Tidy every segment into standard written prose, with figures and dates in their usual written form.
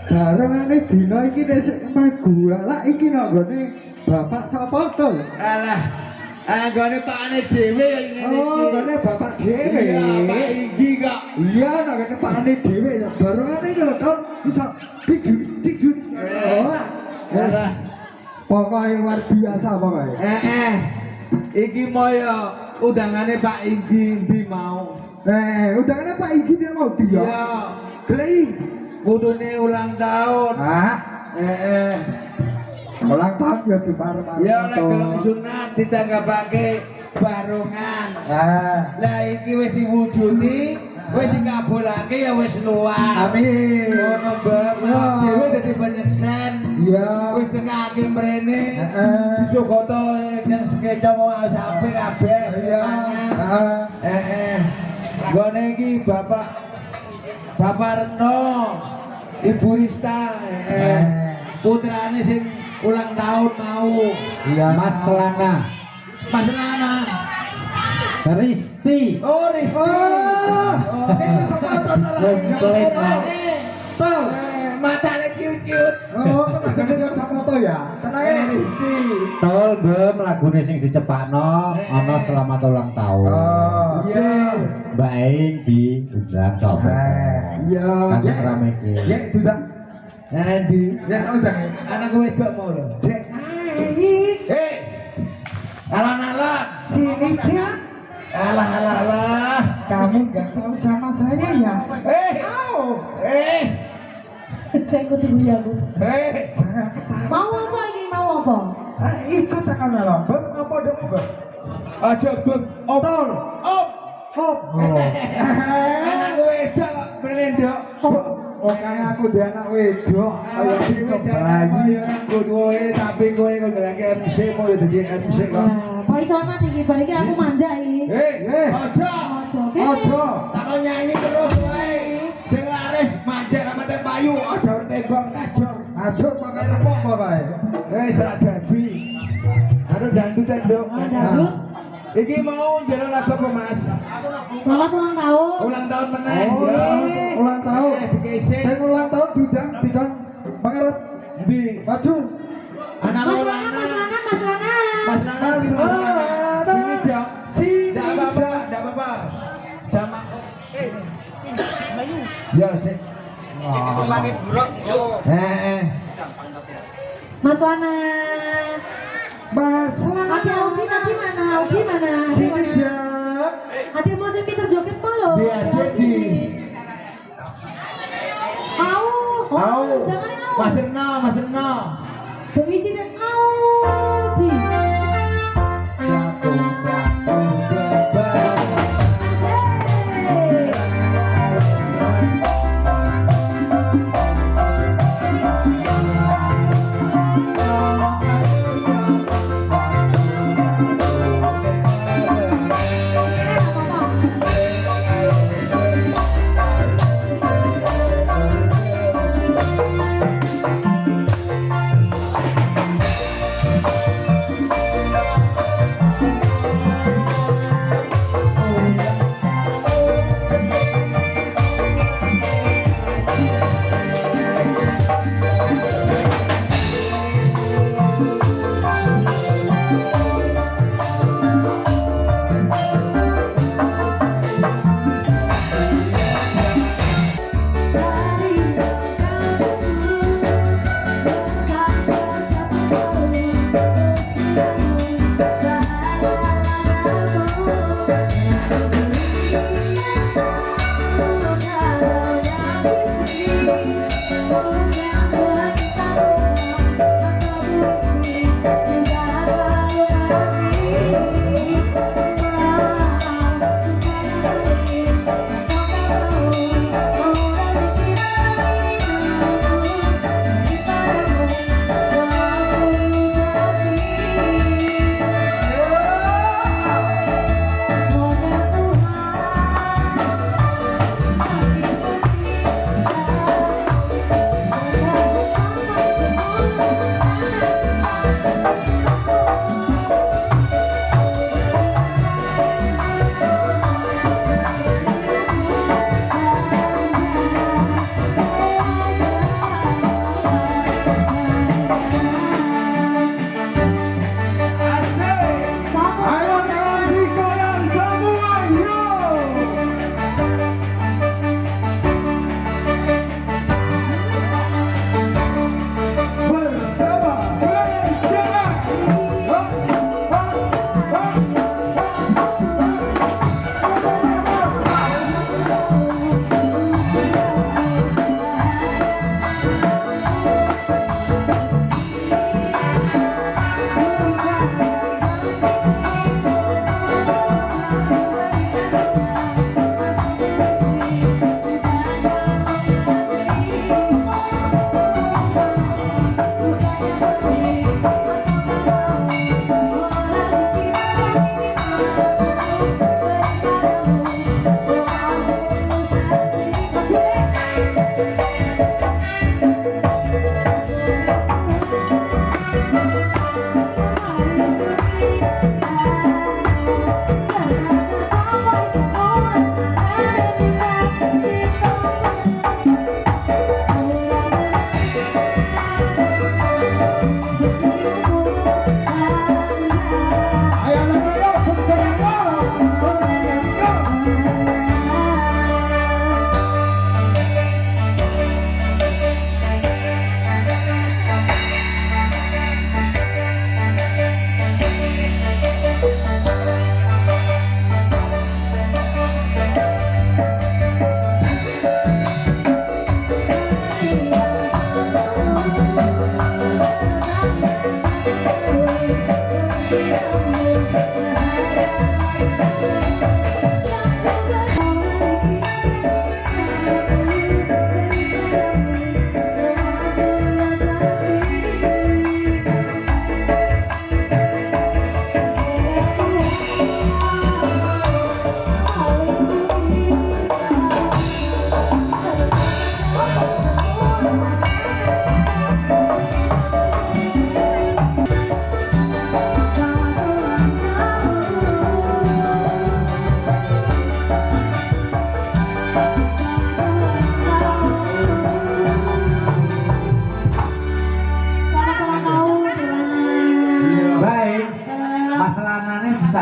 Barengane dina iki nek magu lak iki nggone bapak sapa to? Alah, anggone pakane dhewe ya ngene iki. Oh, ngene bapak dhewe. Iya, Pak iki kok. Iya, nek pakane dhewe ya barengane iki lho, Dol. Bisa dik. Oh. Alah, Pokoke luar biasa pokoke. Iki moyo undangane Pak Inggi ndi mau. Undangane Pak Inggi dia mau dia. Iya. Glei. Putune ulang tahun. Ulang tahun ya di bareng-bareng. Ya lek gelem sunat ditanggapake barongan. Lah iki wis diwujudi, wis dikabulake ya wis luar. Amin. Ngono banget dhewe dadi penyeksen. Iya. Wis tekake mrene. Disugoto yang sekeca mau sampe kabeh. Iya. Gone iki Bapak Reno, Ibu Rista, putrane sing ulang tahun mau. Iya. Mas Lana, Mas Lana, Risti. oh Risti, Itu sekolah Tuh, matanya ciut-ciut. Oh, ketagane Samoto ya. Tenangnya Risti. Tol bem lagune sing dicepakno ana selamat ulang tahun. Oh, Iya. Mbak Aing di undang kau. Iya, Kan ya. rame iki. Ya itu dah. Nanti Ya kau dah. anak wedok mau lho. Dek Aik, Hei, alan-alan, sini Dek. alah. Kamu nggak tahu sama saya ya? Eh, Saya ikut ibu ya bu. Jangan ketawa. Mau apa ini? Mau apa? Ikut akan lambang apa ada apa? aja beb, Opol. op, Op. anak wedok berlendok. Oh karena aku dia anak wedok. Ayo Awak bisa dhewe jangan bayi. koyo orang godoe tapi kowe kok ngelake MC mau ya dadi MC kok. Nah, Pak Isonan iki bar iki aku manja iki. Aja. Ojo. Ojo. Takon nyanyi terus wae. Sing laris manjak ramate payu aja tembang kajor. Ajo pakai repok apa kae? Serak dadi. Aduh dangdut nduk. Dangdut. Iki mau njaluk lagu apa Mas? Selamat ulang tahun. Ulang tahun meneh. Oh, ulang tahun. Dikese. Saya ulang tahun dudang dikon pangarep Ndi? maju. Anak Mas Lana. Lana, Mas Lana, Mas Lana. Mas Lana, Mas Lana. sini dong. Sini Enggak apa-apa, enggak apa-apa. Sama Ya, sih. Mas Lana. Mas Ade Audi tadi mana? Audi mana? Ade Sini mana? Jak. Ade mau sing pinter joget mau lho. Di Ade Ade Audi. di. Au. Au. Jangan au. Mas Reno. Permisi dan Audi. Hey.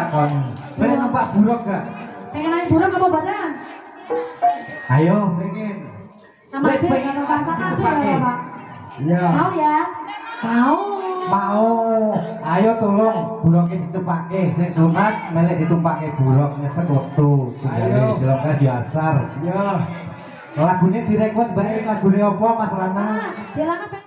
takon. Pengen numpak buruk gak? Pengen naik burung apa badan? Ayo. Pengen. Sama aja, kalau pasak aja ya Pak. Ya. Mau ya? Mau. Mau. Ayo tolong buruknya dicepake. Sing sunat melek ditumpake buruk nyesek wektu. Ayo. Jelas biasar. Ya. Lagunya direkod bareng lagune apa Mas Lana? Dia lana pengen